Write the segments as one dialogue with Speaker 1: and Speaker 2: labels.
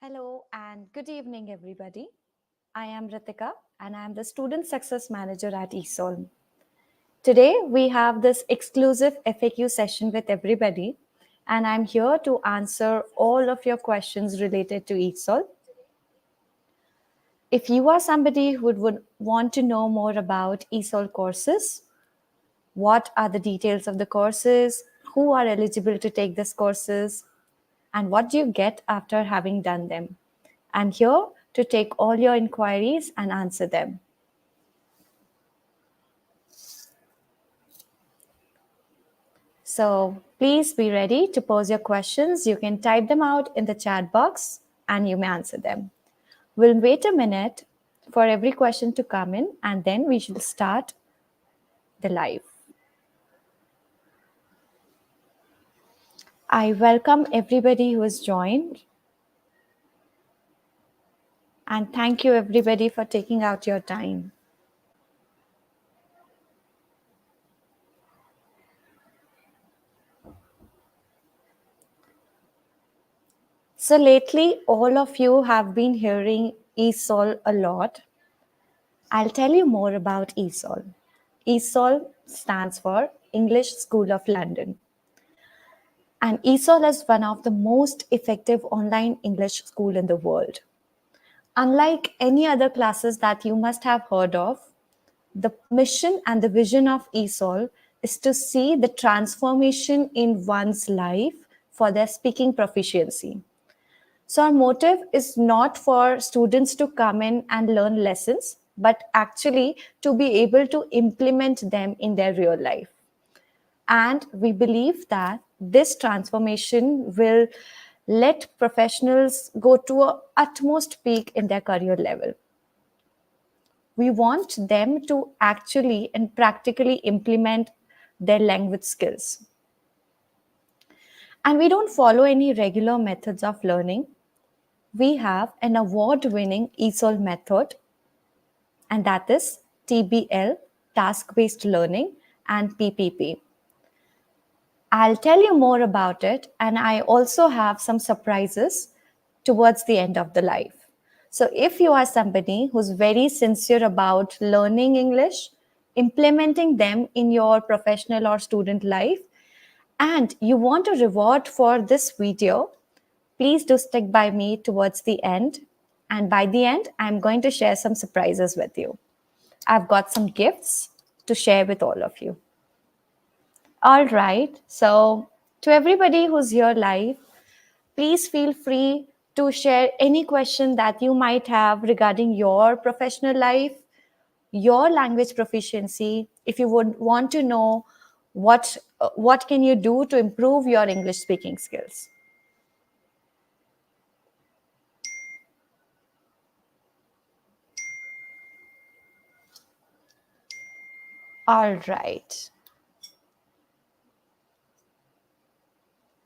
Speaker 1: Hello and good evening, everybody. I am Ritika and I am the Student Success Manager at ESOL. Today, we have this exclusive FAQ session with everybody, and I'm here to answer all of your questions related to ESOL. If you are somebody who would want to know more about ESOL courses, what are the details of the courses, who are eligible to take these courses, and what do you get after having done them? I'm here to take all your inquiries and answer them. So please be ready to pose your questions. You can type them out in the chat box and you may answer them. We'll wait a minute for every question to come in and then we should start the live. I welcome everybody who has joined and thank you everybody for taking out your time. So lately, all of you have been hearing ESOL a lot. I'll tell you more about ESOL. ESOL stands for English School of London. And ESOL is one of the most effective online English school in the world. Unlike any other classes that you must have heard of, the mission and the vision of ESOL is to see the transformation in one's life for their speaking proficiency. So our motive is not for students to come in and learn lessons, but actually to be able to implement them in their real life. And we believe that this transformation will let professionals go to a utmost peak in their career level. We want them to actually and practically implement their language skills. And we don't follow any regular methods of learning. We have an award-winning ESOL method, and that is TBL, task-based learning, and PPP. I'll tell you more about it, and I also have some surprises towards the end of the life. So, if you are somebody who's very sincere about learning English, implementing them in your professional or student life, and you want a reward for this video, please do stick by me towards the end. And by the end, I'm going to share some surprises with you. I've got some gifts to share with all of you. All right. So, to everybody who's here live, please feel free to share any question that you might have regarding your professional life, your language proficiency. If you would want to know what can you do to improve your English speaking skills. All right.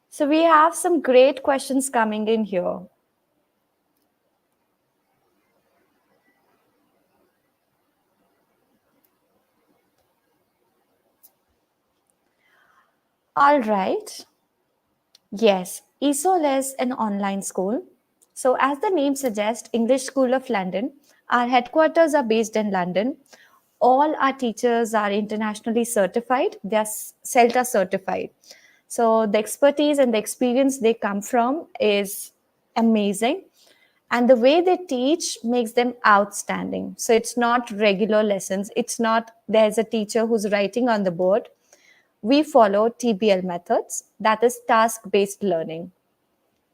Speaker 1: So we have some great questions coming in here. All right. Yes, ESOL is an online school. So as the name suggests, English School of London, our headquarters are based in London. All our teachers are internationally certified. They are CELTA certified. So the expertise and the experience they come from is amazing. And the way they teach makes them outstanding. So it's not regular lessons. It's not there's a teacher who's writing on the board. We follow TBL methods, that is task based learning.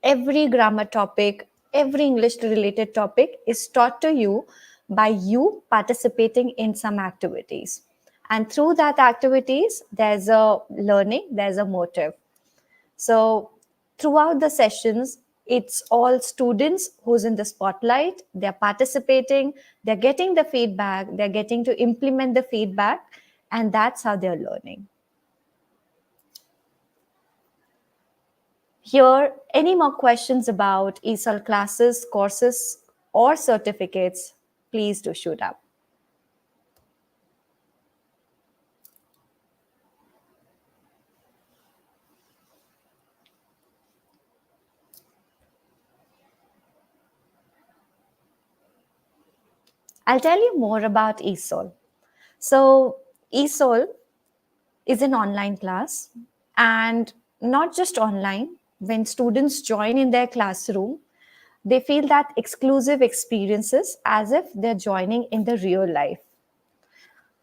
Speaker 1: Every grammar topic, every English related topic is taught to you by you participating in some activities. And through that activities, there's a learning, there's a motive. So throughout the sessions, it's all students who's in the spotlight. They're participating, they're getting the feedback, they're getting to implement the feedback, and that's how they're learning. Here, any more questions about ESOL classes, courses, or certificates, please do shoot up. I'll tell you more about ESOL. So, ESOL is an online class, and not just online. When students join in their classroom, they feel that exclusive experiences as if they're joining in the real life.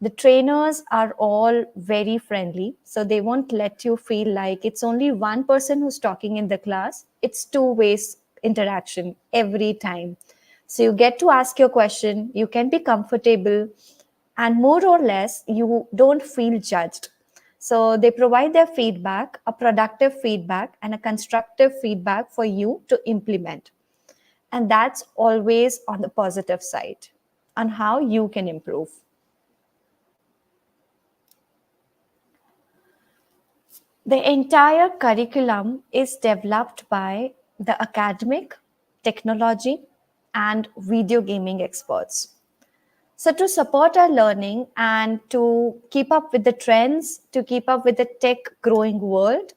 Speaker 1: The trainers are all very friendly, so they won't let you feel like it's only one person who's talking in the class. It's two ways interaction every time. So you get to ask your question, you can be comfortable, and more or less you don't feel judged. So they provide their feedback, a productive feedback and a constructive feedback for you to implement. And that's always on the positive side on how you can improve. The entire curriculum is developed by the academic, technology, and video gaming experts. So, to support our learning and to keep up with the trends, to keep up with the tech growing world,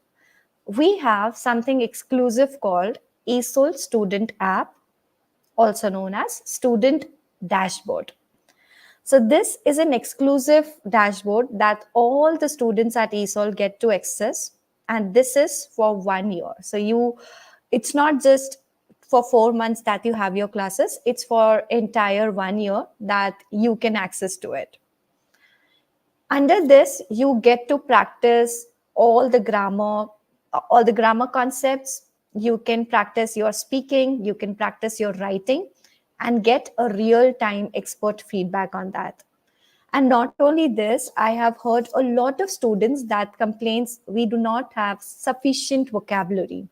Speaker 1: we have something exclusive called ESOL Student App, also known as Student Dashboard. So this is an exclusive dashboard that all the students at ESOL get to access, and this is for 1 year. So it's not just for 4 months that you have your classes; it's for entire 1 year that you can access to it. Under this, you get to practice all the grammar, all the grammar concepts. You can practice your speaking, you can practice your writing, and get a real time expert feedback on that. And not only this, I have heard a lot of students that complains we do not have sufficient vocabulary.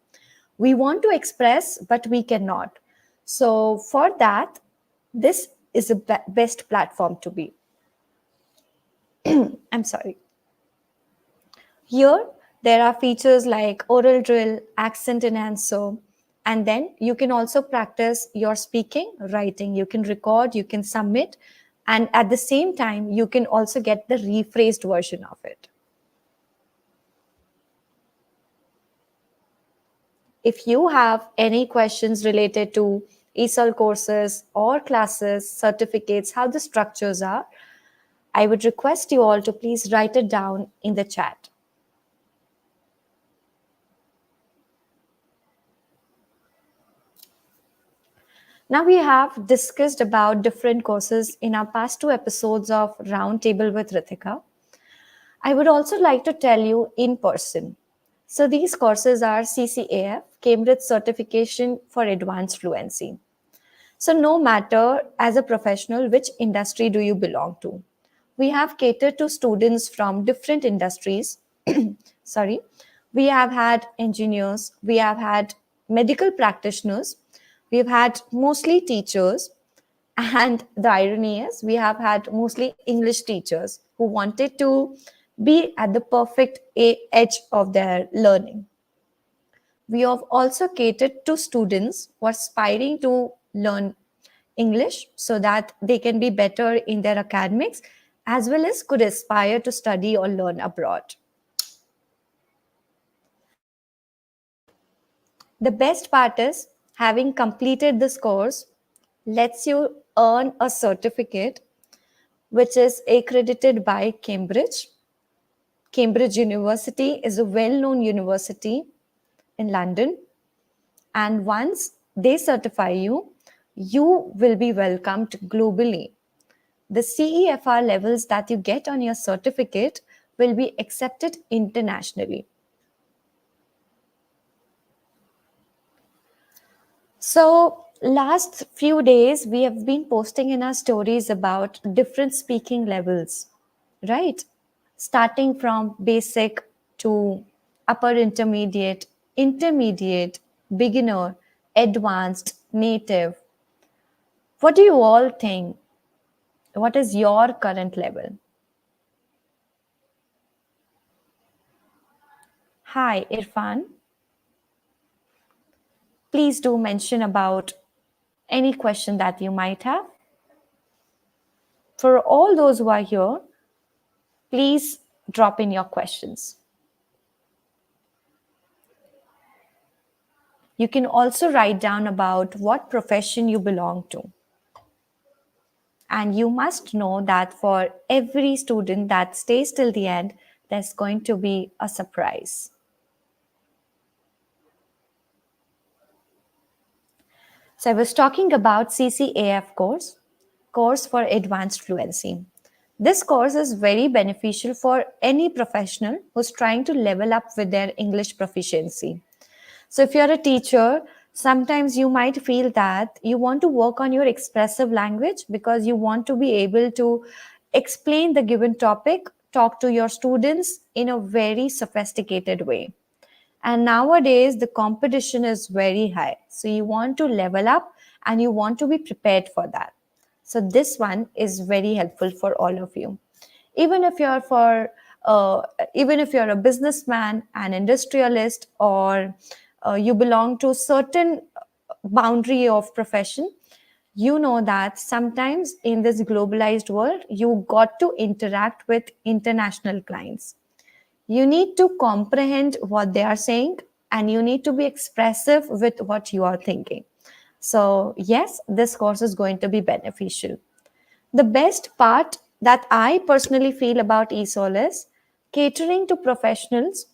Speaker 1: We want to express, but we cannot. So for that, this is a best platform to be. I'm sorry. Here, there are features like oral drill, accent enhancer, and then you can also practice your speaking, writing. You can record, you can submit, and at the same time, you can also get the rephrased version of it. If you have any questions related to ESOL courses or classes, certificates, how the structures are, I would request you all to please write it down in the chat. Now we have discussed about different courses in our past two episodes of Roundtable with Ritika. I would also like to tell you in person. So these courses are CCAF, Cambridge Certification for Advanced Fluency. So no matter as a professional which industry do you belong to, we have catered to students from different industries. Sorry, we have had engineers, we have had medical practitioners, we've had mostly teachers, and the irony is we have had mostly English teachers who wanted to be at the perfect edge of their learning. We have also catered to students who are aspiring to learn English so that they can be better in their academics as well as could aspire to study or learn abroad. The best part is having completed this course lets you earn a certificate which is accredited by Cambridge. Cambridge University is a well known university in London, and once they certify you, you will be welcomed globally. The CEFR levels that you get on your certificate will be accepted internationally. So, last few days we have been posting in our stories about different speaking levels, right? Starting from basic to upper intermediate, intermediate, beginner, advanced, native. What do you all think? What is your current level? Hi, Irfan. Please do mention about any question that you might have. For all those who are here, please drop in your questions. You can also write down about what profession you belong to. And you must know that for every student that stays till the end, there's going to be a surprise. So I was talking about CCAF course for advanced fluency. This course is very beneficial for any professional who's trying to level up with their English proficiency. So if you're a teacher, sometimes you might feel that you want to work on your expressive language because you want to be able to explain the given topic, talk to your students in a very sophisticated way. And nowadays, the competition is very high. So you want to level up and you want to be prepared for that. So this one is very helpful for all of you. Even if you're for even if you're a businessman, an industrialist, or you belong to certain boundary of profession, you know that sometimes in this globalized world, you got to interact with international clients. You need to comprehend what they are saying and you need to be expressive with what you are thinking. So, yes, this course is going to be beneficial. The best part that I personally feel about ESOL is catering to professionals.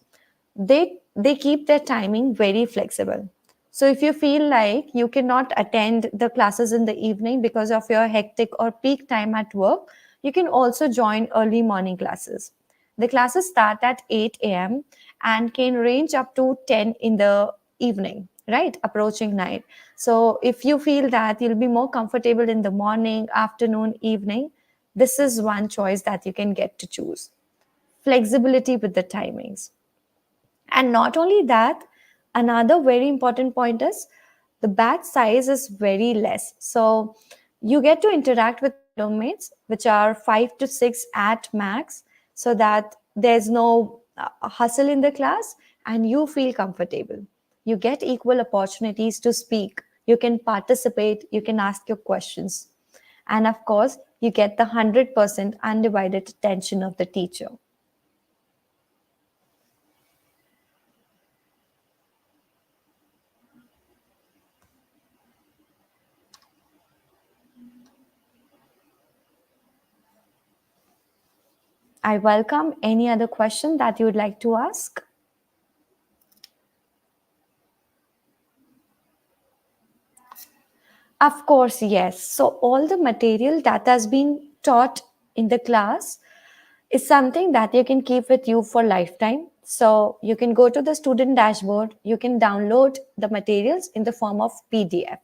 Speaker 1: They keep their timing very flexible. So if you feel like you cannot attend the classes in the evening because of your hectic or peak time at work, you can also join early morning classes. The classes start at 8 a.m. and can range up to 10 in the evening, right? Approaching night. So if you feel that you'll be more comfortable in the morning, afternoon, evening, this is one choice that you can get to choose. Flexibility with the timings. And not only that, another very important point is the batch size is very less. So you get to interact with roommates, which are 5 to 6 at max, so that there's no hustle in the class and you feel comfortable. You get equal opportunities to speak. You can participate, you can ask your questions. And of course, you get the 100% undivided attention of the teacher. I welcome any other question that you would like to ask. Of course, yes. So, all the material that has been taught in the class is something that you can keep with you for lifetime. So, you can go to the student dashboard, you can download the materials in the form of PDF.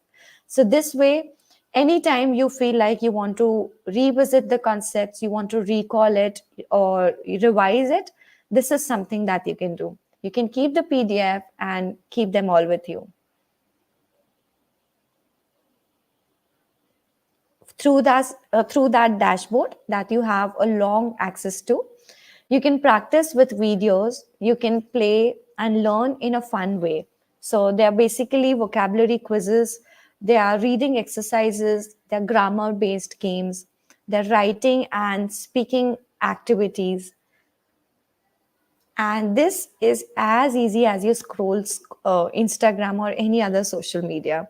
Speaker 1: So, this way, anytime you feel like you want to revisit the concepts, you want to recall it or revise it, this is something that you can do. You can keep the PDF and keep them all with you. Through that dashboard that you have a long access to, you can practice with videos, you can play and learn in a fun way. So they are basically vocabulary quizzes, they are reading exercises, they're grammar based games, they're writing and speaking activities. And this is as easy as you scroll Instagram or any other social media.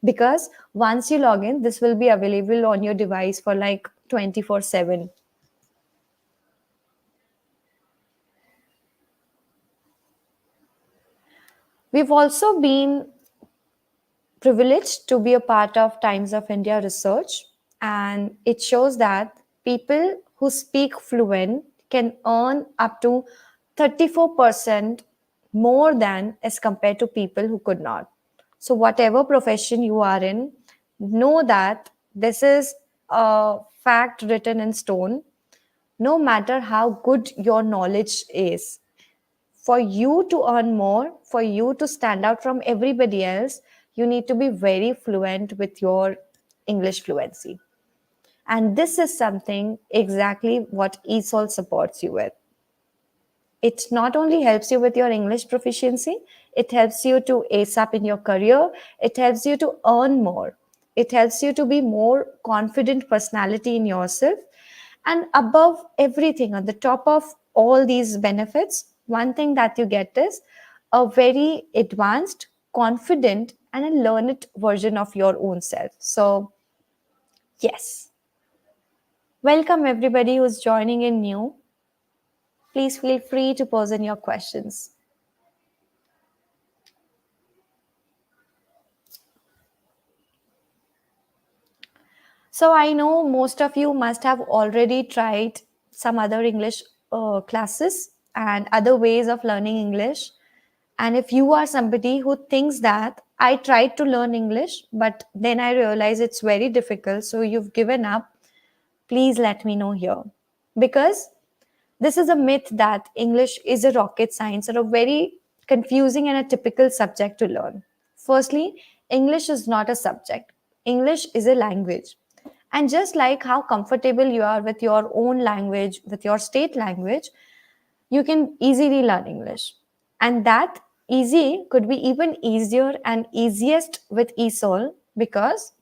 Speaker 1: Because once you log in, this will be available on your device for like 24/7. We've also been privileged to be a part of Times of India research, and it shows that people who speak fluent can earn up to 34% more than as compared to people who could not. So, whatever profession you are in, know that this is a fact written in stone. No matter how good your knowledge is, for you to earn more, for you to stand out from everybody else, you need to be very fluent with your English fluency. And this is something exactly what ESOL supports you with. It not only helps you with your English proficiency, it helps you to ace up in your career, it helps you to earn more, it helps you to be more confident personality in yourself. And above everything, on the top of all these benefits, one thing that you get is a very advanced, confident, and a learned version of your own self. So, yes. Welcome everybody who's joining in new. Please feel free to pose in your questions. So I know most of you must have already tried some other English classes and other ways of learning English. And if you are somebody who thinks that I tried to learn English, but then I realize it's very difficult, so you've given up, please let me know here. Because this is a myth that English is a rocket science or a very confusing and a typical subject to learn. Firstly, English is not a subject, English is a language. And just like how comfortable you are with your own language, with your state language, you can easily learn English. And that easy could be even easier and easiest with ESOL because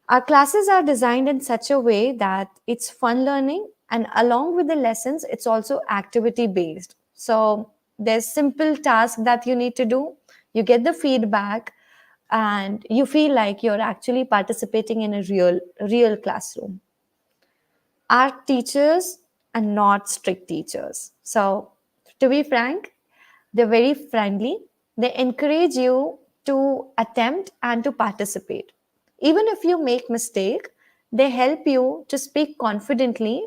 Speaker 1: our classes are designed in such a way that it's fun learning, and along with the lessons, it's also activity based. So there's simple tasks that you need to do. You get the feedback and you feel like you're actually participating in a real classroom. Our teachers are not strict teachers. So to be frank, they're very friendly. They encourage you to attempt and to participate. Even if you make mistake, they help you to speak confidently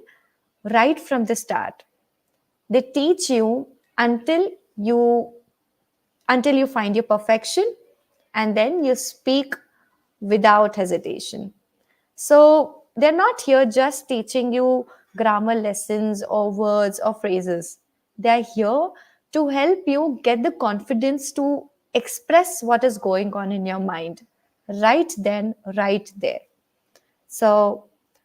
Speaker 1: right from the start. They teach you until you until you find your perfection, and then you speak without hesitation. So they're not here just teaching you grammar lessons or words or phrases. They're here to help you get the confidence to express what is going on in your mind right then, right there. So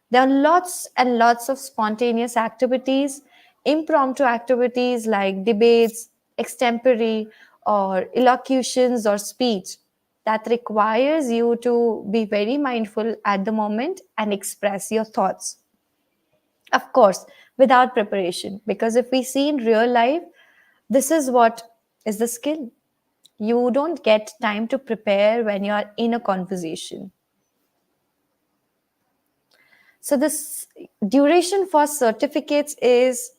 Speaker 1: there are lots and lots of spontaneous activities, impromptu activities like debates, extempore, or elocutions or speech that requires you to be very mindful at the moment and express your thoughts. Of course, without preparation, because if we see in real life, this is what is the skill. You don't get time to prepare when you are in a conversation. So this duration for certificates is,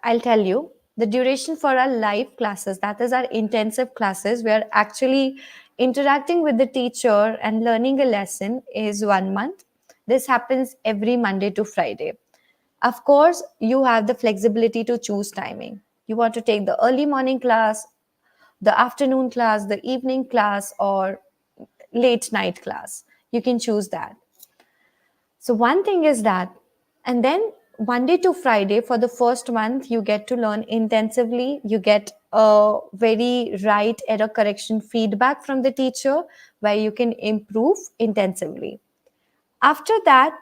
Speaker 1: I'll tell you, the duration for our live classes, that is our intensive classes, we are actually interacting with the teacher and learning a lesson is 1 month. This happens every Monday to Friday. Of course, you have the flexibility to choose timing. You want to take the early morning class, the afternoon class, the evening class, or late night class. You can choose that. So one thing is that, and then Monday to Friday for the first month, you get to learn intensively. You get a very right error correction feedback from the teacher where you can improve intensively. After that,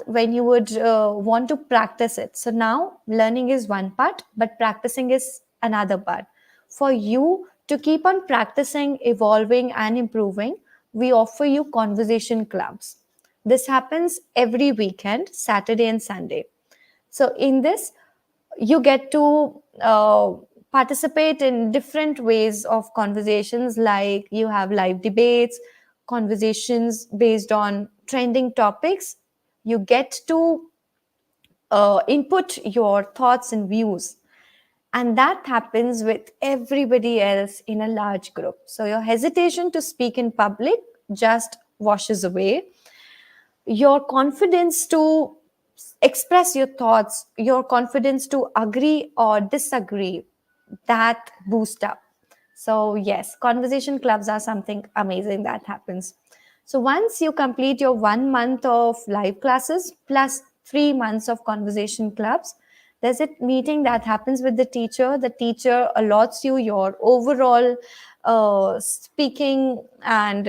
Speaker 1: when you would want to practice it, so now learning is one part but practicing is another part. For you to keep on practicing, evolving and improving, we offer you conversation clubs. This happens every weekend, Saturday and Sunday. So in this, you get to participate in different ways of conversations, like you have live debates, conversations based on trending topics. You get to input your thoughts and views, and that happens with everybody else in a large group. So your hesitation to speak in public just washes away. Your confidence to express your thoughts, your confidence to agree or disagree, that boost up. So yes, conversation clubs are something amazing that happens. So once you complete your 1 month of live classes plus 3 months of conversation clubs, there's a meeting that happens with the teacher. The teacher allots you your overall speaking and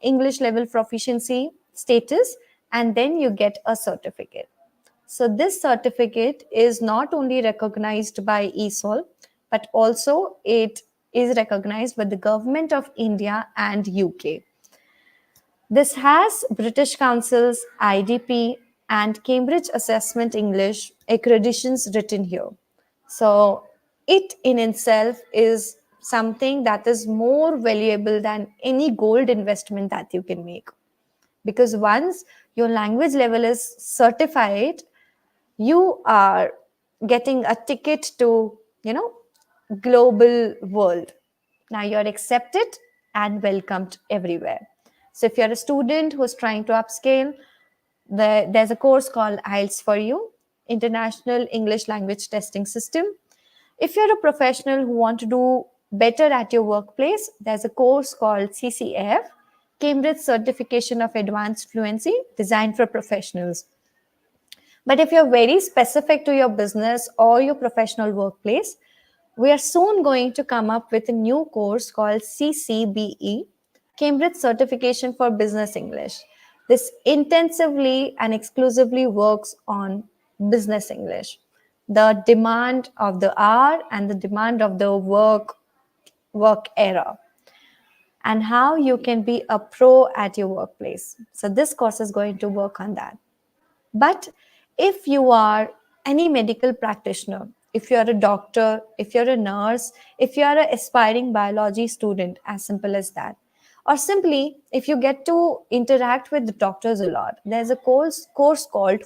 Speaker 1: English level proficiency status, and then you get a certificate. So this certificate is not only recognized by ESOL, but also it is recognized by the government of India and UK. This has British Council's IDP and Cambridge Assessment English accreditations written here. So it in itself is something that is more valuable than any gold investment that you can make. Because once your language level is certified, you are getting a ticket to, global world. Now you're accepted and welcomed everywhere. So if you're a student who's trying to upscale, there's a course called IELTS for you, International English Language Testing System. If you're a professional who want to do better at your workplace, there's a course called CCF, Cambridge Certification of Advanced Fluency, designed for professionals. But if you're very specific to your business or your professional workplace, we are soon going to come up with a new course called CCBE, Cambridge Certification for Business English. This intensively and exclusively works on business English, the demand of the hour and the demand of the work era, and how you can be a pro at your workplace. So this course is going to work on that. But if you are any medical practitioner, if you are a doctor, if you're a nurse, if you are an aspiring biology student, as simple as that, or simply if you get to interact with doctors a lot, there's a course called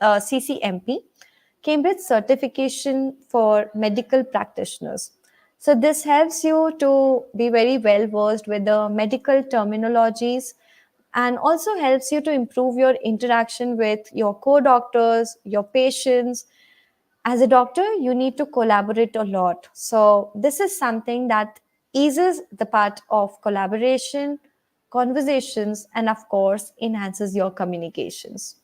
Speaker 1: CCMP, Cambridge Certification for Medical Practitioners. So this helps you to be very well versed with the medical terminologies and also helps you to improve your interaction with your co-doctors, your patients. As a doctor, you need to collaborate a lot. So this is something that eases the part of collaboration, conversations, and of course, enhances your communications.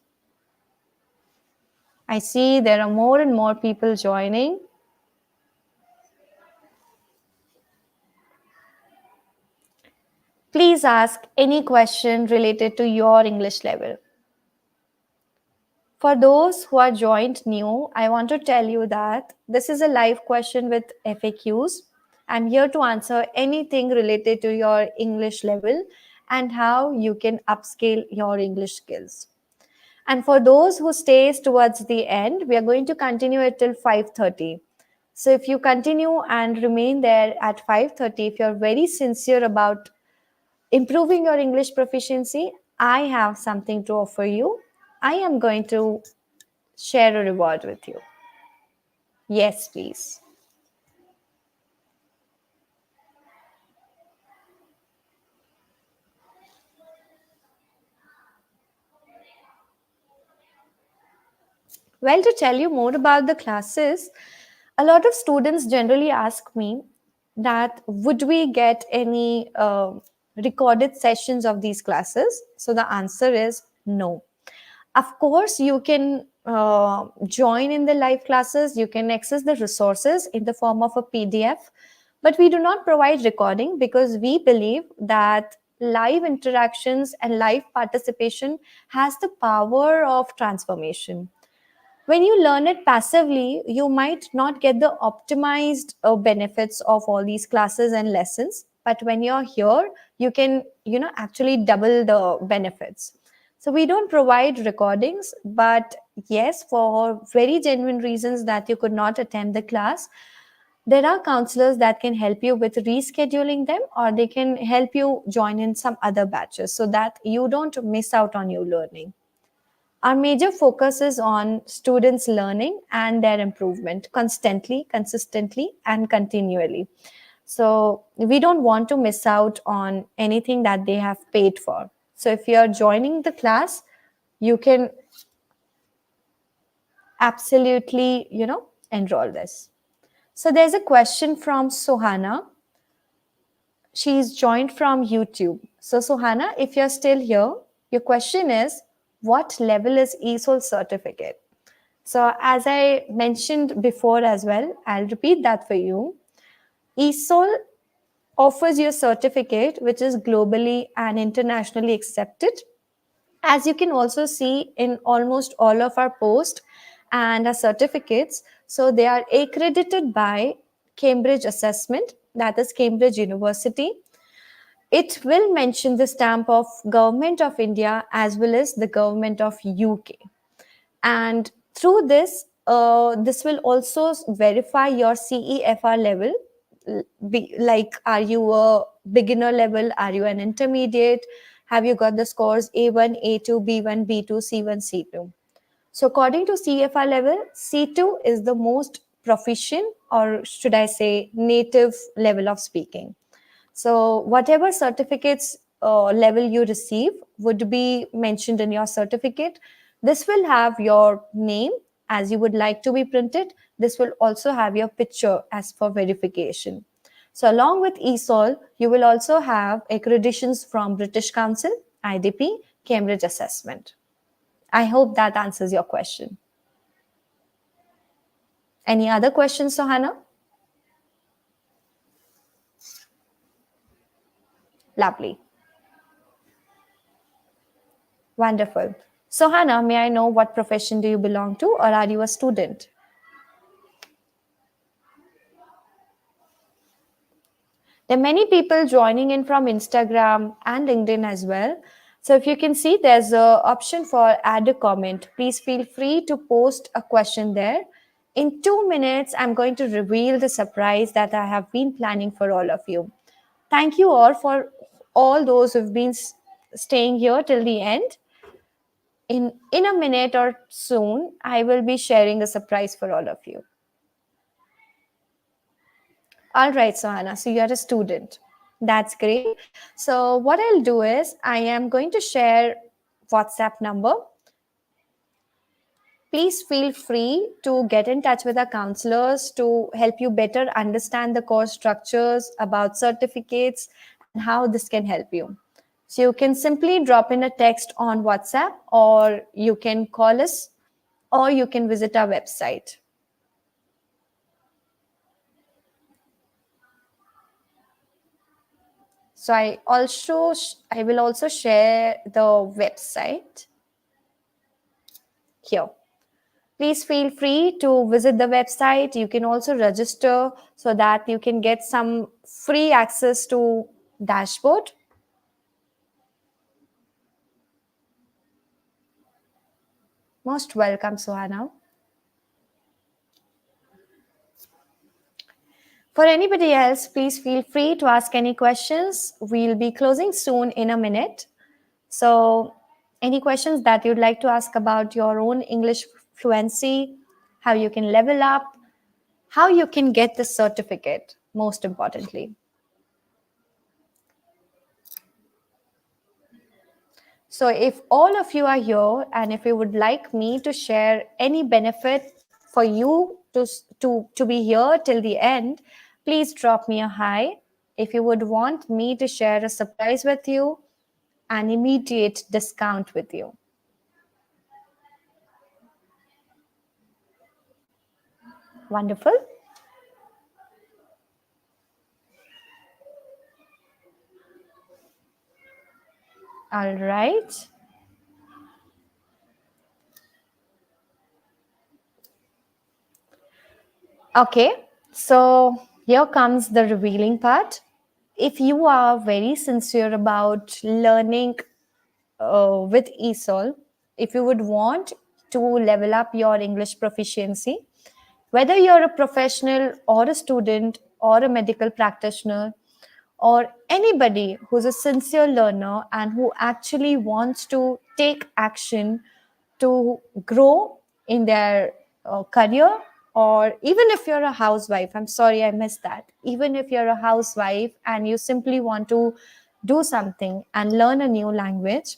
Speaker 1: I see there are more and more people joining. Please ask any question related to your English level. For those who are joined new, I want to tell you that this is a live question with FAQs. I'm here to answer anything related to your English level and how you can upscale your English skills. And for those who stays towards the end, we are going to continue it till 5:30. So if you continue and remain there at 5:30, if you're very sincere about improving your English proficiency, I have something to offer you. I am going to share a reward with you. Yes, please. Well, to tell you more about the classes, a lot of students generally ask me that would we get any recorded sessions of these classes? So the answer is no. Of course, you can join in the live classes, you can access the resources in the form of a PDF, but we do not provide recording because we believe that live interactions and live participation has the power of transformation. When you learn it passively, you might not get the optimized benefits of all these classes and lessons, but when you're here, you can actually double the benefits. So we don't provide recordings, but yes, for very genuine reasons that you could not attend the class, there are counselors that can help you with rescheduling them, or they can help you join in some other batches so that you don't miss out on your learning. Our major focus is on students' learning and their improvement constantly, consistently, and continually. So we don't want to miss out on anything that they have paid for. So if you're joining the class, you can absolutely, enroll this. So there's a question from Sohana. She's joined from YouTube. So Sohana, if you're still here, your question is, what level is ESOL certificate? So as I mentioned before as well, I'll repeat that for you. ESOL offers you a certificate which is globally and internationally accepted. As you can also see in almost all of our posts and our certificates, so they are accredited by Cambridge Assessment, that is Cambridge University. It will mention the stamp of Government of India as well as the Government of UK. And through this, this will also verify your CEFR level. Like, are you a beginner level? Are you an intermediate? Have you got the scores A1, A2, B1, B2, C1, C2? So according to CFR level, C2 is the most proficient, or should I say native level of speaking. So whatever certificates level you receive would be mentioned in your certificate. This will have your name as you would like to be printed. This will also have your picture as for verification. So along with ESOL, you will also have accreditations from British Council, IDP, Cambridge Assessment. I hope that answers your question. Any other questions, Sohana? Lovely. Wonderful. Sohana, may I know what profession do you belong to, or are you a student? There are many people joining in from Instagram and LinkedIn as well. So if you can see, there's an option for add a comment. Please feel free to post a question there. In 2 minutes, I'm going to reveal the surprise that I have been planning for all of you. Thank you all for all those who've been staying here till the end. In a minute or soon, I will be sharing a surprise for all of you. All right, Sohana. So you're a student. That's great. So what I'll do is I am going to share WhatsApp number. Please feel free to get in touch with our counselors to help you better understand the course structures, about certificates, and how this can help you. So you can simply drop in a text on WhatsApp, or you can call us, or you can visit our website. So I will also share the website here. Please feel free to visit the website. You can also register so that you can get some free access to dashboard. Most welcome, Suhana. For anybody else, please feel free to ask any questions. We'll be closing soon in a minute. So any questions that you'd like to ask about your own English fluency, how you can level up, how you can get the certificate, most importantly. So if all of you are here and if you would like me to share any benefit for you to be here till the end, please drop me a hi. If you would want me to share a surprise with you, an immediate discount with you. Wonderful. All right. Okay, so here comes the revealing part. If you are very sincere about learning with ESOL, if you would want to level up your English proficiency, whether you're a professional or a student or a medical practitioner or anybody who's a sincere learner and who actually wants to take action to grow in their career, or even if you're a housewife, I'm sorry I missed that, even if you're a housewife and you simply want to do something and learn a new language,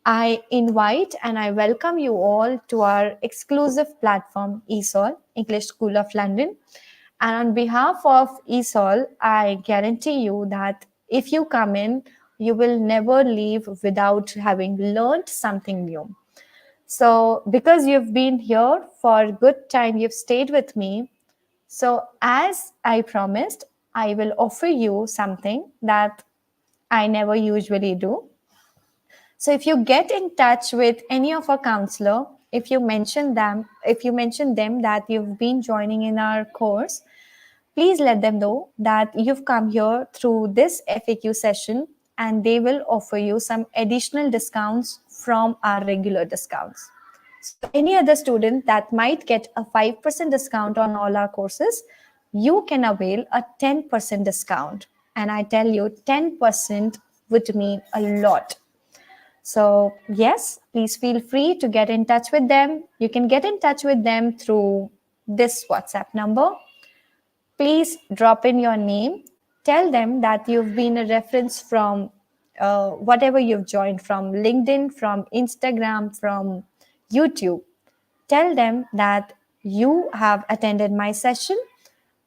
Speaker 1: I invite and I welcome you all to our exclusive platform, ESOL, English School of London. And on behalf of ESOL, I guarantee you that if you come in, you will never leave without having learned something new. So because you've been here for a good time, you've stayed with me. So as I promised, I will offer you something that I never usually do. So if you get in touch with any of our counselor, if you mention them that you've been joining in our course, please let them know that you've come here through this FAQ session and they will offer you some additional discounts from our regular discounts. So any other student that might get a 5% discount on all our courses, you can avail a 10% discount. And I tell you, 10% would mean a lot So, yes, please feel free to get in touch with them. You can get in touch with them through this WhatsApp number. Please drop in your name. Tell them that you've been a reference from whatever you've joined from LinkedIn, from Instagram, from YouTube. Tell them that you have attended my session,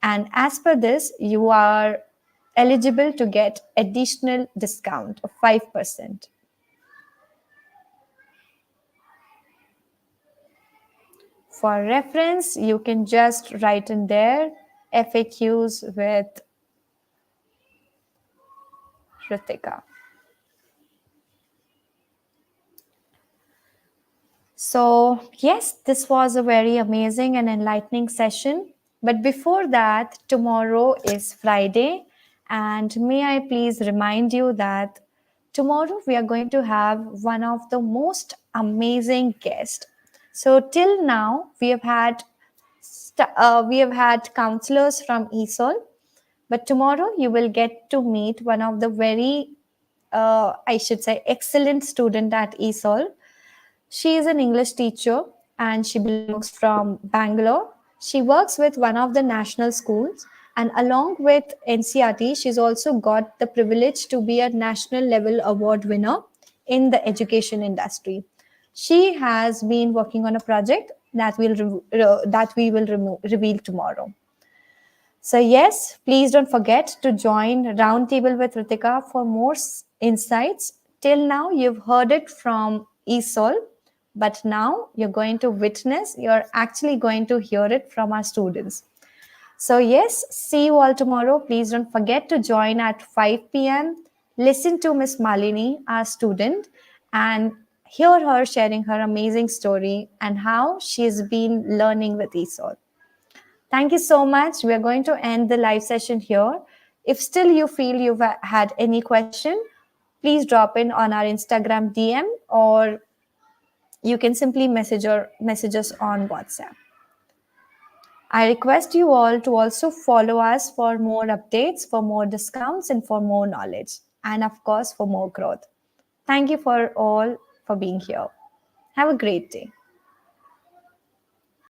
Speaker 1: and as per this, you are eligible to get additional discount of 5%. For reference, you can just write in there FAQs with Ritika. So, yes, this was a very amazing and enlightening session. But before that, tomorrow is Friday. And may I please remind you that tomorrow we are going to have one of the most amazing guests. So, till now, we have had counselors from ESOL, but tomorrow you will get to meet one of the very, I should say, excellent student at ESOL. She is an English teacher and she belongs from Bangalore. She works with one of the national schools, and along with NCRT, she's also got the privilege to be a national level award winner in the education industry. She has been working on a project that we will reveal tomorrow. So, yes, please don't forget to join Roundtable with Ritika for more insights. Till now, you've heard it from ESOL, but now you're actually going to hear it from our students. So, yes, see you all tomorrow. Please don't forget to join at 5 p.m. Listen to Miss Malini, our student, and hear her sharing her amazing story and how she's been learning with ESOL. Thank you so much. We are going to end the live session here. If still you feel you've had any question, please drop in on our Instagram DM, or you can simply message us on WhatsApp. I request you all to also follow us for more updates, for more discounts, and for more knowledge, and of course, for more growth. Thank you for all for being here. Have a great day.